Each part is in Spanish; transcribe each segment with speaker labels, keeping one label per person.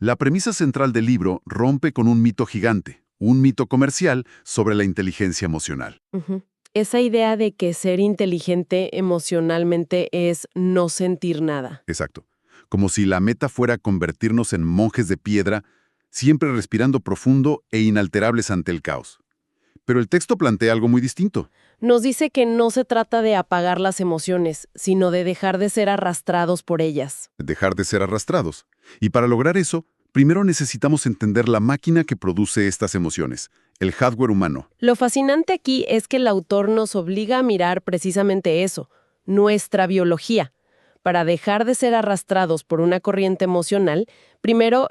Speaker 1: La premisa central del libro rompe con un mito gigante, un mito comercial sobre la inteligencia emocional.
Speaker 2: Ujú. Esa idea de que ser inteligente emocionalmente es no sentir nada.
Speaker 1: Exacto. Como si la meta fuera convertirnos en monjes de piedra, siempre respirando profundo e inalterables ante el caos. Pero el texto plantea algo muy distinto.
Speaker 2: Nos dice que no se trata de apagar las emociones, sino de dejar de ser arrastrados por ellas.
Speaker 1: Dejar de ser arrastrados. Y para lograr eso, primero necesitamos entender la máquina que produce estas emociones, el hardware humano.
Speaker 2: Lo fascinante aquí es que el autor nos obliga a mirar precisamente eso, nuestra biología. Para dejar de ser arrastrados por una corriente emocional, primero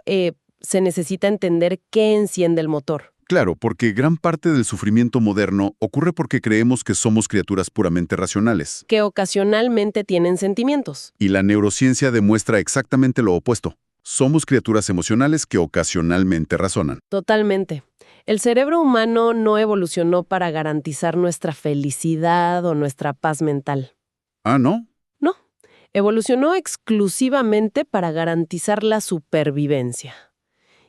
Speaker 2: se necesita entender qué enciende el motor.
Speaker 1: Claro, porque gran parte del sufrimiento moderno ocurre porque creemos que somos criaturas puramente racionales.
Speaker 2: Que ocasionalmente tienen sentimientos.
Speaker 1: Y la neurociencia demuestra exactamente lo opuesto. Somos criaturas emocionales que ocasionalmente razonan.
Speaker 2: Totalmente. El cerebro humano no evolucionó para garantizar nuestra felicidad o nuestra paz mental.
Speaker 1: Ah, ¿no?
Speaker 2: No, evolucionó exclusivamente para garantizar la supervivencia.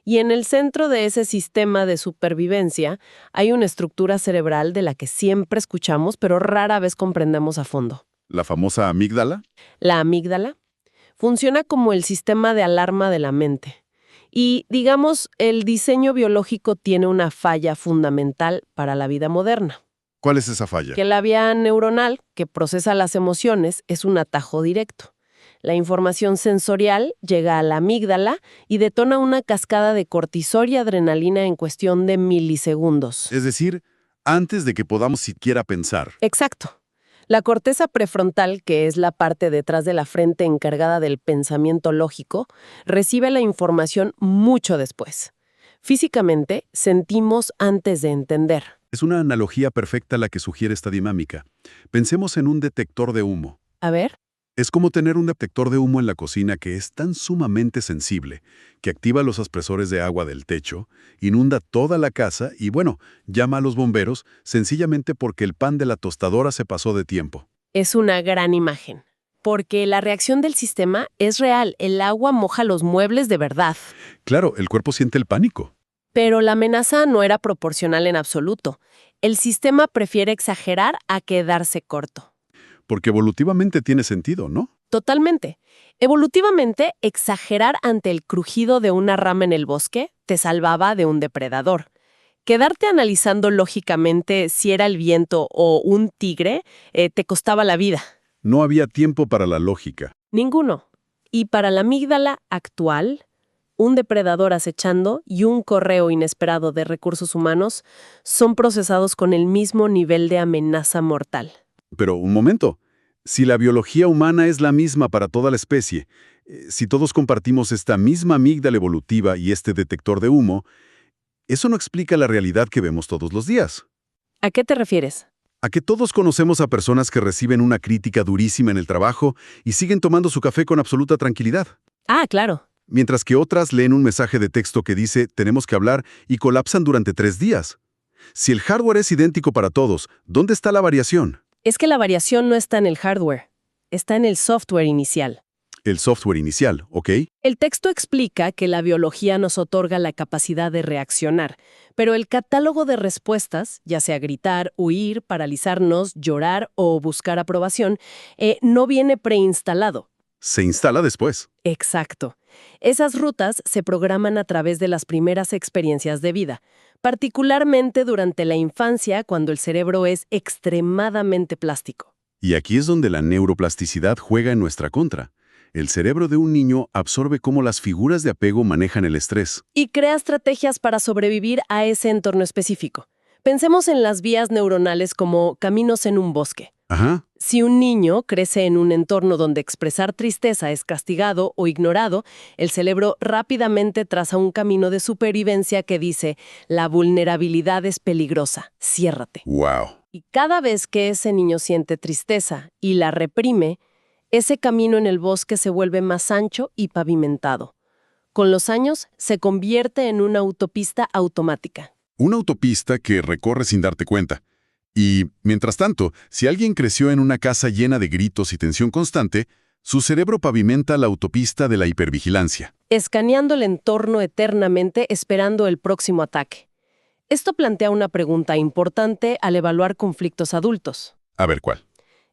Speaker 2: Y en el centro de ese sistema de supervivencia hay una estructura cerebral de la que siempre escuchamos, pero rara vez comprendemos a fondo.
Speaker 1: ¿La famosa amígdala?
Speaker 2: La amígdala funciona como el sistema de alarma de la mente. Y, digamos, el diseño biológico tiene una falla fundamental para la vida moderna.
Speaker 1: ¿Cuál es esa falla?
Speaker 2: Que la vía neuronal que procesa las emociones es un atajo directo. La información sensorial llega a la amígdala y detona una cascada de cortisol y adrenalina en cuestión de milisegundos.
Speaker 1: Es decir, antes de que podamos siquiera pensar.
Speaker 2: Exacto. La corteza prefrontal, que es la parte detrás de la frente encargada del pensamiento lógico, recibe la información mucho después. Físicamente, sentimos antes de entender.
Speaker 1: Es una analogía perfecta la que sugiere esta dinámica. Pensemos en un detector de humo.
Speaker 2: A ver.
Speaker 1: Es como tener un detector de humo en la cocina que es tan sumamente sensible que activa los aspersores de agua del techo, inunda toda la casa y, bueno, llama a los bomberos sencillamente porque el pan de la tostadora se pasó de tiempo.
Speaker 2: Es una gran imagen, porque la reacción del sistema es real. El agua moja los muebles de verdad.
Speaker 1: Claro, el cuerpo siente el pánico.
Speaker 2: Pero la amenaza no era proporcional en absoluto. El sistema prefiere exagerar a quedarse corto.
Speaker 1: Porque evolutivamente tiene sentido, ¿no?
Speaker 2: Totalmente. Evolutivamente, exagerar ante el crujido de una rama en el bosque te salvaba de un depredador. Quedarte analizando lógicamente si era el viento o un tigre te costaba la vida.
Speaker 1: No había tiempo para la lógica.
Speaker 2: Ninguno. Y para la amígdala actual, un depredador acechando y un correo inesperado de recursos humanos son procesados con el mismo nivel de amenaza mortal.
Speaker 1: Pero un momento, si la biología humana es la misma para toda la especie, si todos compartimos esta misma amígdala evolutiva y este detector de humo, eso no explica la realidad que vemos todos los días.
Speaker 2: ¿A qué te refieres?
Speaker 1: A que todos conocemos a personas que reciben una crítica durísima en el trabajo y siguen tomando su café con absoluta tranquilidad.
Speaker 2: Ah, claro.
Speaker 1: Mientras que otras leen un mensaje de texto que dice «tenemos que hablar» y colapsan durante 3 días. Si el hardware es idéntico para todos, ¿dónde está la variación?
Speaker 2: Es que la variación no está en el hardware, está en el software inicial.
Speaker 1: El software inicial, ¿ok?
Speaker 2: El texto explica que la biología nos otorga la capacidad de reaccionar, pero el catálogo de respuestas, ya sea gritar, huir, paralizarnos, llorar o buscar aprobación, no viene preinstalado.
Speaker 1: Se instala después.
Speaker 2: Exacto. Esas rutas se programan a través de las primeras experiencias de vida, particularmente durante la infancia cuando el cerebro es extremadamente plástico.
Speaker 1: Y aquí es donde la neuroplasticidad juega en nuestra contra. El cerebro de un niño absorbe cómo las figuras de apego manejan el estrés.
Speaker 2: Y crea estrategias para sobrevivir a ese entorno específico. Pensemos en las vías neuronales como caminos en un bosque.
Speaker 1: Ajá.
Speaker 2: Si un niño crece en un entorno donde expresar tristeza es castigado o ignorado, el cerebro rápidamente traza un camino de supervivencia que dice, la vulnerabilidad es peligrosa, ciérrate.
Speaker 1: ¡Wow!
Speaker 2: Y cada vez que ese niño siente tristeza y la reprime, ese camino en el bosque se vuelve más ancho y pavimentado. Con los años, se convierte en una autopista automática.
Speaker 1: Una autopista que recorre sin darte cuenta. Y, mientras tanto, si alguien creció en una casa llena de gritos y tensión constante, Su cerebro pavimenta la autopista de la hipervigilancia.
Speaker 2: Escaneando el entorno eternamente esperando el próximo ataque. Esto plantea una pregunta importante al evaluar conflictos adultos.
Speaker 1: A ver, ¿cuál?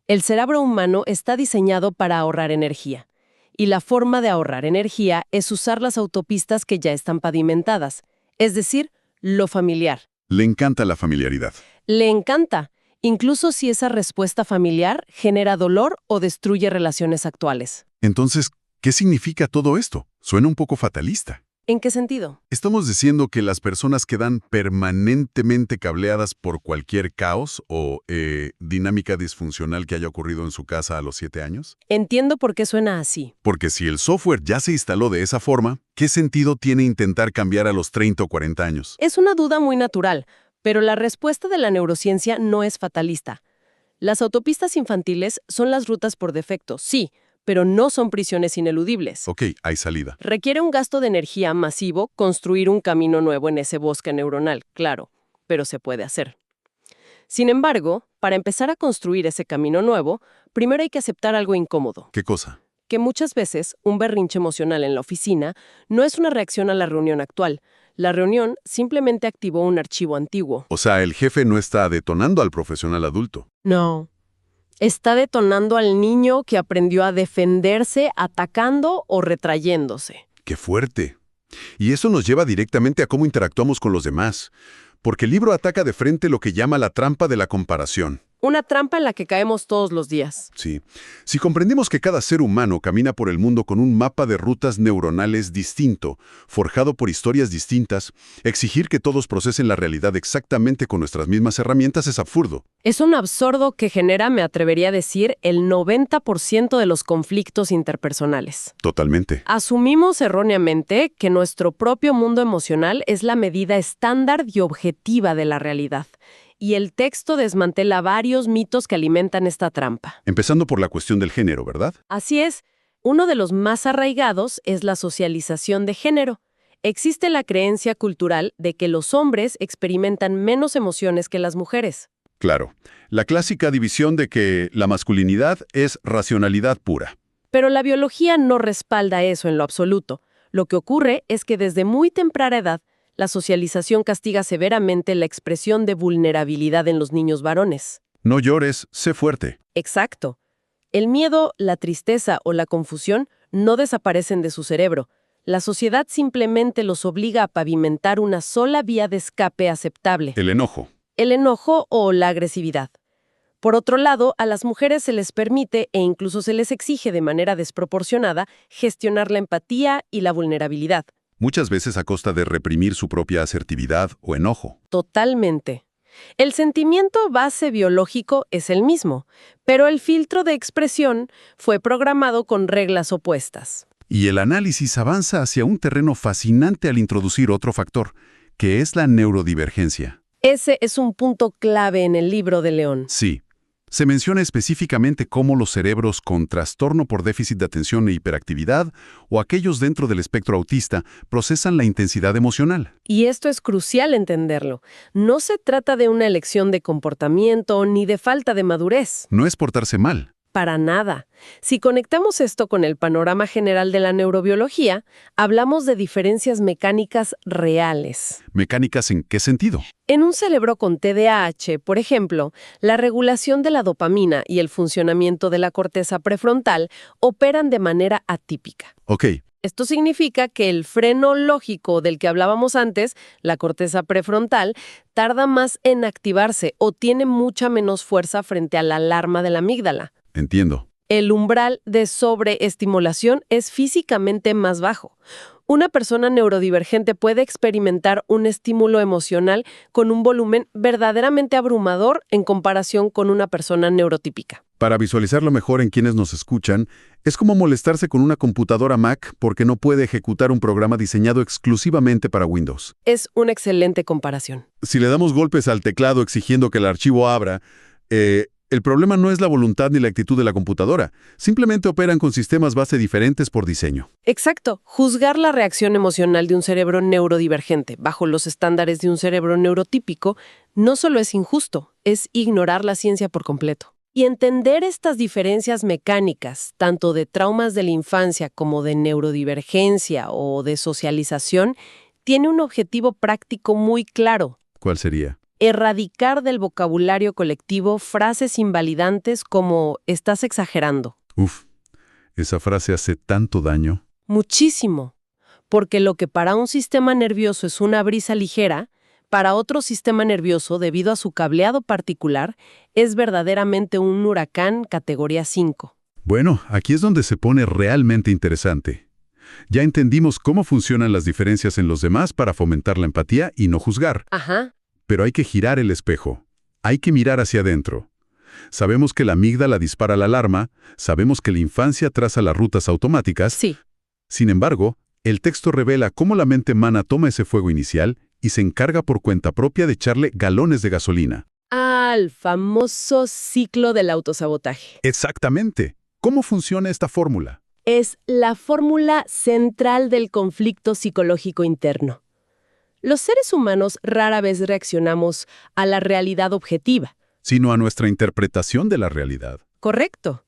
Speaker 2: El cerebro humano está diseñado para ahorrar energía. Y la forma de ahorrar energía es usar las autopistas que ya están pavimentadas, es decir, lo familiar.
Speaker 1: Le encanta la familiaridad.
Speaker 2: Le encanta, incluso si esa respuesta familiar genera dolor o destruye relaciones actuales.
Speaker 1: Entonces, ¿qué significa todo esto? Suena un poco fatalista.
Speaker 2: ¿En qué sentido?
Speaker 1: ¿Estamos diciendo que las personas quedan permanentemente cableadas por cualquier caos o dinámica disfuncional que haya ocurrido en su casa a los 7 años?
Speaker 2: Entiendo por qué suena así.
Speaker 1: Porque si el software ya se instaló de esa forma, ¿qué sentido tiene intentar cambiar a los 30 o 40 años?
Speaker 2: Es una duda muy natural, pero la respuesta de la neurociencia no es fatalista. Las autopistas infantiles son las rutas por defecto, sí, pero no son prisiones ineludibles.
Speaker 1: Ok, hay salida.
Speaker 2: Requiere un gasto de energía masivo construir un camino nuevo en ese bosque neuronal, claro, pero se puede hacer. Sin embargo, para empezar a construir ese camino nuevo, primero hay que aceptar algo incómodo.
Speaker 1: ¿Qué cosa?
Speaker 2: Que muchas veces un berrinche emocional en la oficina no es una reacción a la reunión actual. La reunión simplemente activó un archivo antiguo.
Speaker 1: O sea, el jefe no está detonando al profesional adulto.
Speaker 2: No. Está detonando al niño que aprendió a defenderse atacando o retrayéndose.
Speaker 1: ¡Qué fuerte! Y eso nos lleva directamente a cómo interactuamos con los demás. Porque el libro ataca de frente lo que llama la trampa de la comparación.
Speaker 2: Una trampa en la que caemos todos los días.
Speaker 1: Sí. Si comprendemos que cada ser humano camina por el mundo con un mapa de rutas neuronales distinto, forjado por historias distintas, exigir que todos procesen la realidad exactamente con nuestras mismas herramientas es absurdo.
Speaker 2: Es un absurdo que genera, me atrevería a decir, el 90% de los conflictos interpersonales.
Speaker 1: Totalmente.
Speaker 2: Asumimos erróneamente que nuestro propio mundo emocional es la medida estándar y objetiva de la realidad. Y el texto desmantela varios mitos que alimentan esta trampa.
Speaker 1: Empezando por la cuestión del género, ¿verdad?
Speaker 2: Así es, uno de los más arraigados es la socialización de género. Existe la creencia cultural de que los hombres experimentan menos emociones que las mujeres.
Speaker 1: Claro. La clásica división de que la masculinidad es racionalidad pura.
Speaker 2: Pero la biología no respalda eso en lo absoluto. Lo que ocurre es que desde muy temprana edad, la socialización castiga severamente la expresión de vulnerabilidad en los niños varones.
Speaker 1: No llores, sé fuerte.
Speaker 2: Exacto. El miedo, la tristeza o la confusión no desaparecen de su cerebro. La sociedad simplemente los obliga a pavimentar una sola vía de escape aceptable.
Speaker 1: El enojo.
Speaker 2: El enojo o la agresividad. Por otro lado, a las mujeres se les permite e incluso se les exige de manera desproporcionada gestionar la empatía y la vulnerabilidad.
Speaker 1: Muchas veces a costa de reprimir su propia asertividad o enojo.
Speaker 2: Totalmente. El sentimiento base biológico es el mismo, pero el filtro de expresión fue programado con reglas opuestas.
Speaker 1: Y el análisis avanza hacia un terreno fascinante al introducir otro factor, que es la neurodivergencia.
Speaker 2: Ese es un punto clave en el libro de León.
Speaker 1: Sí. Se menciona específicamente cómo los cerebros con trastorno por déficit de atención e hiperactividad o aquellos dentro del espectro autista procesan la intensidad emocional.
Speaker 2: Y esto es crucial entenderlo. No se trata de una elección de comportamiento ni de falta de madurez.
Speaker 1: No es portarse mal.
Speaker 2: Para nada. Si conectamos esto con el panorama general de la neurobiología, hablamos de diferencias mecánicas reales.
Speaker 1: ¿Mecánicas en qué sentido?
Speaker 2: En un cerebro con TDAH, por ejemplo, la regulación de la dopamina y el funcionamiento de la corteza prefrontal operan de manera atípica.
Speaker 1: Ok.
Speaker 2: Esto significa que el freno lógico del que hablábamos antes, la corteza prefrontal, tarda más en activarse o tiene mucha menos fuerza frente a la alarma de la amígdala.
Speaker 1: Entiendo.
Speaker 2: El umbral de sobreestimulación es físicamente más bajo. Una persona neurodivergente puede experimentar un estímulo emocional con un volumen verdaderamente abrumador en comparación con una persona neurotípica.
Speaker 1: Para visualizarlo mejor en quienes nos escuchan, es como molestarse con una computadora Mac porque no puede ejecutar un programa diseñado exclusivamente para Windows.
Speaker 2: Es una excelente comparación.
Speaker 1: Si le damos golpes al teclado exigiendo que el archivo abra, el problema no es la voluntad ni la actitud de la computadora. Simplemente operan con sistemas base diferentes por diseño.
Speaker 2: Exacto. Juzgar la reacción emocional de un cerebro neurodivergente bajo los estándares de un cerebro neurotípico no solo es injusto, es ignorar la ciencia por completo. Y entender estas diferencias mecánicas, tanto de traumas de la infancia como de neurodivergencia o de socialización, tiene un objetivo práctico muy claro:
Speaker 1: ¿Cuál sería?
Speaker 2: erradicar del vocabulario colectivo frases invalidantes como «estás exagerando».
Speaker 1: Uf, esa frase hace tanto daño.
Speaker 2: Muchísimo, porque lo que para un sistema nervioso es una brisa ligera, para otro sistema nervioso, debido a su cableado particular, es verdaderamente un huracán categoría 5.
Speaker 1: Bueno, aquí es donde se pone realmente interesante. Ya entendimos cómo funcionan las diferencias en los demás para fomentar la empatía y no juzgar.
Speaker 2: Ajá.
Speaker 1: Pero hay que girar el espejo. Hay que mirar hacia adentro. Sabemos que la amígdala dispara la alarma, sabemos que la infancia traza las rutas automáticas.
Speaker 2: Sí.
Speaker 1: Sin embargo, el texto revela cómo la mente humana toma ese fuego inicial y se encarga por cuenta propia de echarle galones de gasolina.
Speaker 2: Al famoso ciclo del autosabotaje.
Speaker 1: Exactamente. ¿Cómo funciona esta fórmula?
Speaker 2: Es la fórmula central del conflicto psicológico interno. Los seres humanos rara vez reaccionamos a la realidad objetiva.
Speaker 1: Sino a nuestra interpretación de la realidad.
Speaker 2: Correcto.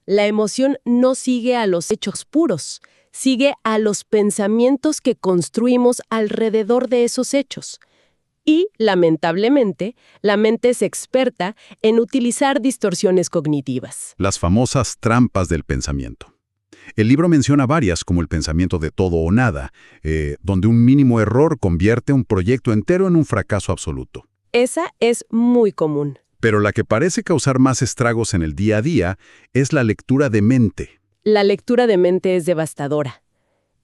Speaker 2: La emoción no sigue a los hechos puros, sigue a los pensamientos que construimos alrededor de esos hechos. Y, lamentablemente, la mente es experta en utilizar distorsiones cognitivas.
Speaker 1: Las famosas trampas del pensamiento. El libro menciona varias, como el pensamiento de todo o nada, donde un mínimo error convierte un proyecto entero en un fracaso absoluto.
Speaker 2: Esa es muy común.
Speaker 1: Pero la que parece causar más estragos en el día a día es la lectura de mente.
Speaker 2: La lectura de mente es devastadora.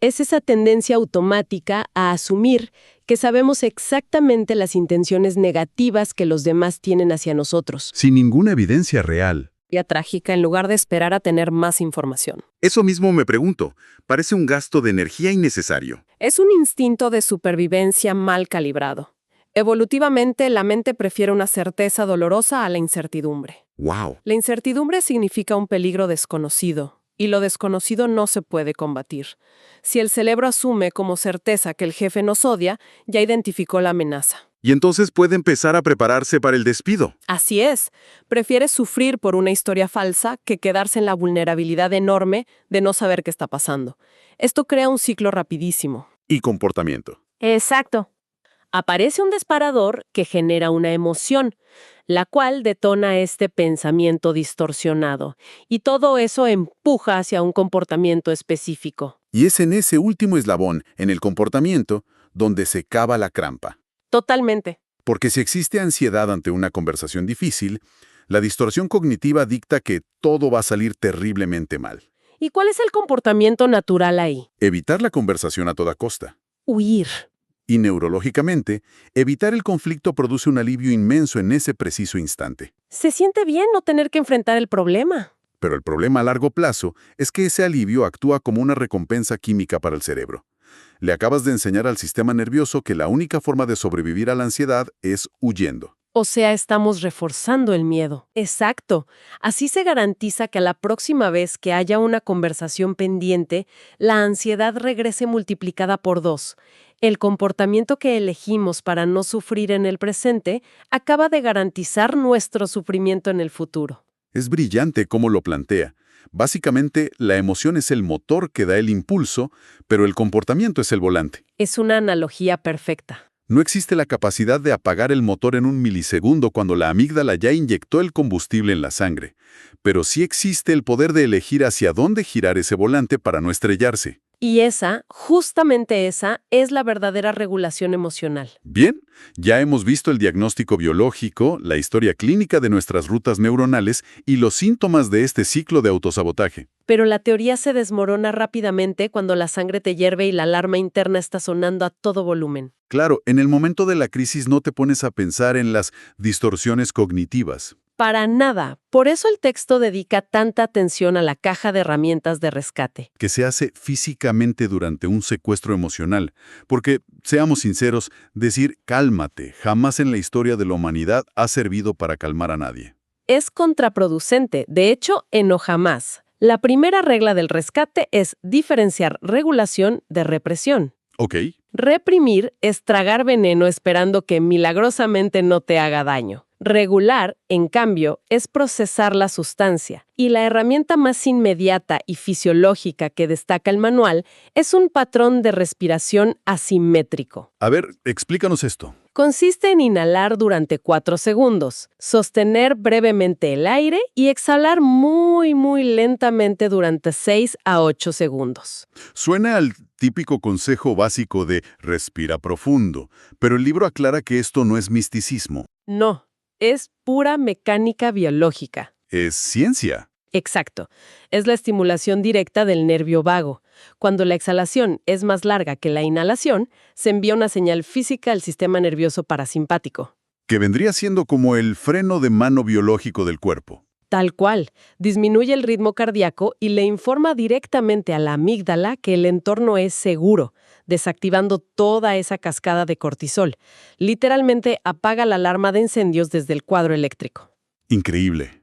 Speaker 2: Es esa tendencia automática a asumir que sabemos exactamente las intenciones negativas que los demás tienen hacia nosotros.
Speaker 1: Sin ninguna evidencia real.
Speaker 2: Trágica en lugar de esperar a tener más información.
Speaker 3: Eso mismo me pregunto. Parece un gasto de energía innecesario.
Speaker 2: Es un instinto de supervivencia mal calibrado. Evolutivamente, la mente prefiere una certeza dolorosa a la incertidumbre.
Speaker 3: ¡Wow!
Speaker 2: La incertidumbre significa un peligro desconocido, y lo desconocido no se puede combatir. Si el cerebro asume como certeza que el jefe nos odia, ya identificó la amenaza.
Speaker 3: Y entonces puede empezar a prepararse para el despido.
Speaker 2: Así es, prefiere sufrir por una historia falsa que quedarse en la vulnerabilidad enorme de no saber qué está pasando. Esto crea un ciclo rapidísimo.
Speaker 3: Y comportamiento.
Speaker 2: Exacto. Aparece un disparador que genera una emoción, la cual detona este pensamiento distorsionado, y todo eso empuja hacia un comportamiento específico.
Speaker 3: Y es en ese último eslabón, en el comportamiento, donde se cava la trampa.
Speaker 2: Totalmente.
Speaker 3: Porque si existe ansiedad ante una conversación difícil, la distorsión cognitiva dicta que todo va a salir terriblemente mal.
Speaker 2: ¿Y cuál es el comportamiento natural ahí?
Speaker 3: Evitar la conversación a toda costa.
Speaker 2: Huir.
Speaker 3: Y neurológicamente, evitar el conflicto produce un alivio inmenso en ese preciso instante.
Speaker 2: Se siente bien no tener que enfrentar el problema.
Speaker 3: Pero el problema a largo plazo es que ese alivio actúa como una recompensa química para el cerebro. Le acabas de enseñar al sistema nervioso que la única forma de sobrevivir a la ansiedad es huyendo.
Speaker 2: O sea, estamos reforzando el miedo. Exacto. Así se garantiza que la próxima vez que haya una conversación pendiente, la ansiedad regrese multiplicada por 2. El comportamiento que elegimos para no sufrir en el presente acaba de garantizar nuestro sufrimiento en el futuro.
Speaker 3: Es brillante cómo lo plantea. Básicamente, la emoción es el motor que da el impulso, pero el comportamiento es el volante.
Speaker 2: Es una analogía perfecta.
Speaker 3: No existe la capacidad de apagar el motor en un milisegundo cuando la amígdala ya inyectó el combustible en la sangre, pero sí existe el poder de elegir hacia dónde girar ese volante para no estrellarse.
Speaker 2: Y justamente esa, es la verdadera regulación emocional.
Speaker 3: Bien, ya hemos visto el diagnóstico biológico, la historia clínica de nuestras rutas neuronales y los síntomas de este ciclo de autosabotaje.
Speaker 2: Pero la teoría se desmorona rápidamente cuando la sangre te hierve y la alarma interna está sonando a todo volumen.
Speaker 3: Claro, en el momento de la crisis no te pones a pensar en las distorsiones cognitivas.
Speaker 2: Para nada. Por eso el texto dedica tanta atención a la caja de herramientas de rescate.
Speaker 3: Que se hace físicamente durante un secuestro emocional. Porque, seamos sinceros, decir cálmate jamás en la historia de la humanidad ha servido para calmar a nadie.
Speaker 2: Es contraproducente. De hecho, enoja más. La primera regla del rescate es diferenciar regulación de represión.
Speaker 3: Ok.
Speaker 2: Reprimir es tragar veneno esperando que milagrosamente no te haga daño. Regular, en cambio, es procesar la sustancia, y la herramienta más inmediata y fisiológica que destaca el manual es un patrón de respiración asimétrico.
Speaker 3: A ver, explícanos esto.
Speaker 2: Consiste en inhalar durante 4 segundos, sostener brevemente el aire y exhalar muy, muy lentamente durante 6 a 8 segundos.
Speaker 3: Suena al típico consejo básico de respira profundo, pero el libro aclara que esto no es misticismo,
Speaker 2: No, es pura mecánica biológica.
Speaker 3: es ciencia.
Speaker 2: Exacto. Es la estimulación directa del nervio vago. Cuando la exhalación es más larga que la inhalación, se envía una señal física al sistema nervioso parasimpático.
Speaker 3: Que vendría siendo como el freno de mano biológico del cuerpo.
Speaker 2: Tal cual, disminuye el ritmo cardíaco y le informa directamente a la amígdala que el entorno es seguro, desactivando toda esa cascada de cortisol. Literalmente apaga la alarma de incendios desde el cuadro eléctrico.
Speaker 3: Increíble.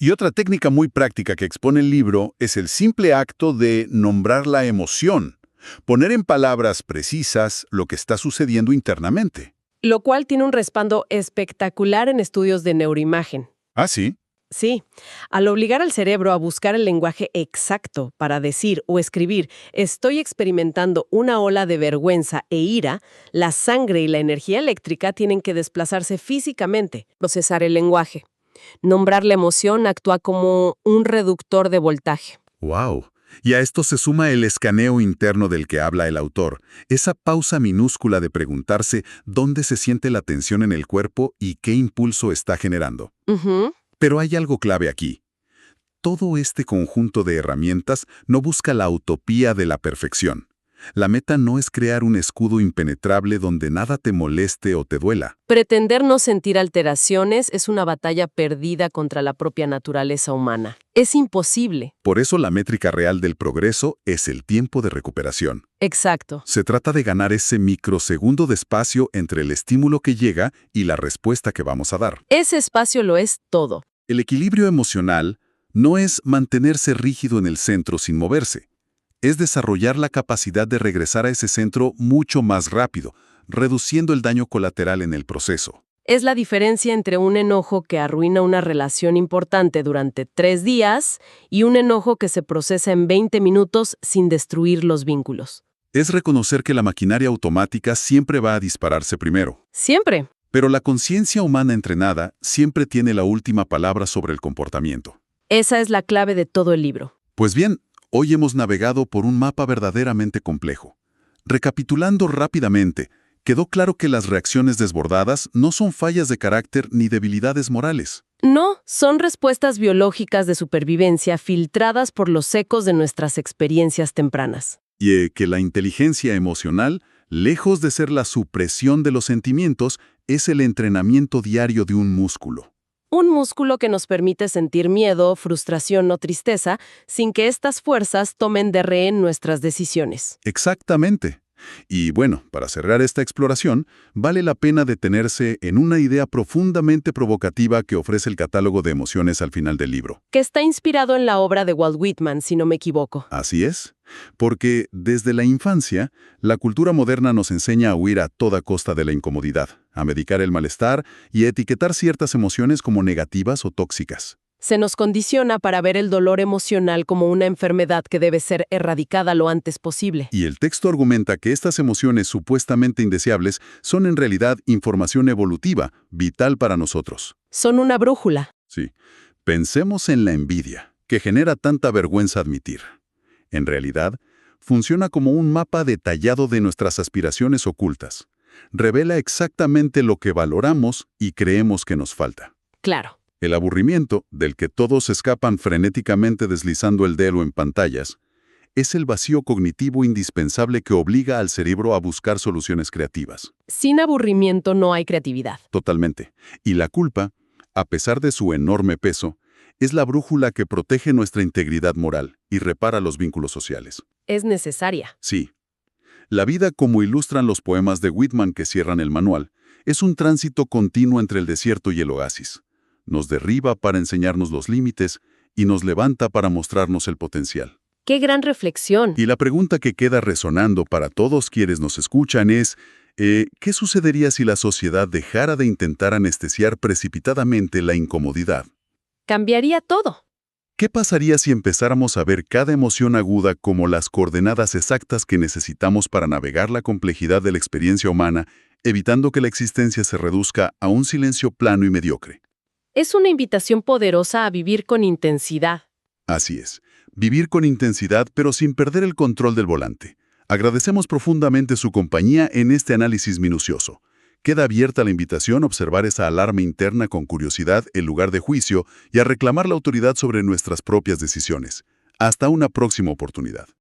Speaker 3: Y otra técnica muy práctica que expone el libro es el simple acto de nombrar la emoción, poner en palabras precisas lo que está sucediendo internamente.
Speaker 2: Lo cual tiene un respaldo espectacular en estudios de neuroimagen.
Speaker 3: ¿Ah, sí?
Speaker 2: Sí, al obligar al cerebro a buscar el lenguaje exacto para decir o escribir «estoy experimentando una ola de vergüenza e ira», la sangre y la energía eléctrica tienen que desplazarse físicamente, procesar el lenguaje. Nombrar la emoción actúa como un reductor de voltaje.
Speaker 3: ¡Wow! Y a esto se suma el escaneo interno del que habla el autor, esa pausa minúscula de preguntarse dónde se siente la tensión en el cuerpo y qué impulso está generando.
Speaker 2: Ujú.
Speaker 3: Pero hay algo clave aquí. Todo este conjunto de herramientas no busca la utopía de la perfección. La meta no es crear un escudo impenetrable donde nada te moleste o te duela.
Speaker 2: Pretender no sentir alteraciones es una batalla perdida contra la propia naturaleza humana. Es imposible.
Speaker 3: Por eso la métrica real del progreso es el tiempo de recuperación.
Speaker 2: Exacto.
Speaker 3: Se trata de ganar ese microsegundo de espacio entre el estímulo que llega y la respuesta que vamos a dar.
Speaker 2: Ese espacio lo es todo.
Speaker 3: El equilibrio emocional no es mantenerse rígido en el centro sin moverse. Es desarrollar la capacidad de regresar a ese centro mucho más rápido, reduciendo el daño colateral en el proceso.
Speaker 2: Es la diferencia entre un enojo que arruina una relación importante durante 3 días y un enojo que se procesa en 20 minutos sin destruir los vínculos.
Speaker 3: Es reconocer que la maquinaria automática siempre va a dispararse primero.
Speaker 2: Siempre.
Speaker 3: Pero la conciencia humana entrenada siempre tiene la última palabra sobre el comportamiento.
Speaker 2: Esa es la clave de todo el libro.
Speaker 3: Pues bien, hoy hemos navegado por un mapa verdaderamente complejo. Recapitulando rápidamente, quedó claro que las reacciones desbordadas no son fallas de carácter ni debilidades morales.
Speaker 2: No, son respuestas biológicas de supervivencia filtradas por los ecos de nuestras experiencias tempranas.
Speaker 3: Y que la inteligencia emocional, lejos de ser la supresión de los sentimientos, es el entrenamiento diario de un músculo.
Speaker 2: Un músculo que nos permite sentir miedo, frustración o tristeza sin que estas fuerzas tomen de rehén nuestras decisiones.
Speaker 3: Exactamente. Y bueno, para cerrar esta exploración, vale la pena detenerse en una idea profundamente provocativa que ofrece el catálogo de emociones al final del libro.
Speaker 2: Que está inspirado en la obra de Walt Whitman, si no me equivoco.
Speaker 3: Así es, porque desde la infancia, la cultura moderna nos enseña a huir a toda costa de la incomodidad, a medicar el malestar y a etiquetar ciertas emociones como negativas o tóxicas.
Speaker 2: Se nos condiciona para ver el dolor emocional como una enfermedad que debe ser erradicada lo antes posible.
Speaker 3: Y el texto argumenta que estas emociones supuestamente indeseables son en realidad información evolutiva, vital para nosotros.
Speaker 2: Son una brújula.
Speaker 3: Sí. Pensemos en la envidia, que genera tanta vergüenza admitir. En realidad, funciona como un mapa detallado de nuestras aspiraciones ocultas. Revela exactamente lo que valoramos y creemos que nos falta.
Speaker 2: Claro.
Speaker 3: El aburrimiento, del que todos escapan frenéticamente deslizando el dedo en pantallas, es el vacío cognitivo indispensable que obliga al cerebro a buscar soluciones creativas.
Speaker 2: Sin aburrimiento no hay creatividad.
Speaker 3: Totalmente. Y la culpa, a pesar de su enorme peso, es la brújula que protege nuestra integridad moral y repara los vínculos sociales.
Speaker 2: Es necesaria.
Speaker 3: Sí. La vida, como ilustran los poemas de Whitman que cierran el manual, es un tránsito continuo entre el desierto y el oasis. Nos derriba para enseñarnos los límites y nos levanta para mostrarnos el potencial.
Speaker 2: ¡Qué gran reflexión!
Speaker 3: Y la pregunta que queda resonando para todos quienes nos escuchan es, ¿Qué sucedería si la sociedad dejara de intentar anestesiar precipitadamente la incomodidad?
Speaker 2: Cambiaría todo.
Speaker 3: ¿Qué pasaría si empezáramos a ver cada emoción aguda como las coordenadas exactas que necesitamos para navegar la complejidad de la experiencia humana, evitando que la existencia se reduzca a un silencio plano y mediocre?
Speaker 2: Es una invitación poderosa a vivir con intensidad.
Speaker 3: Así es, vivir con intensidad pero sin perder el control del volante. Agradecemos profundamente su compañía en este análisis minucioso. Queda abierta la invitación a observar esa alarma interna con curiosidad en lugar de juicio y a reclamar la autoridad sobre nuestras propias decisiones. Hasta una próxima oportunidad.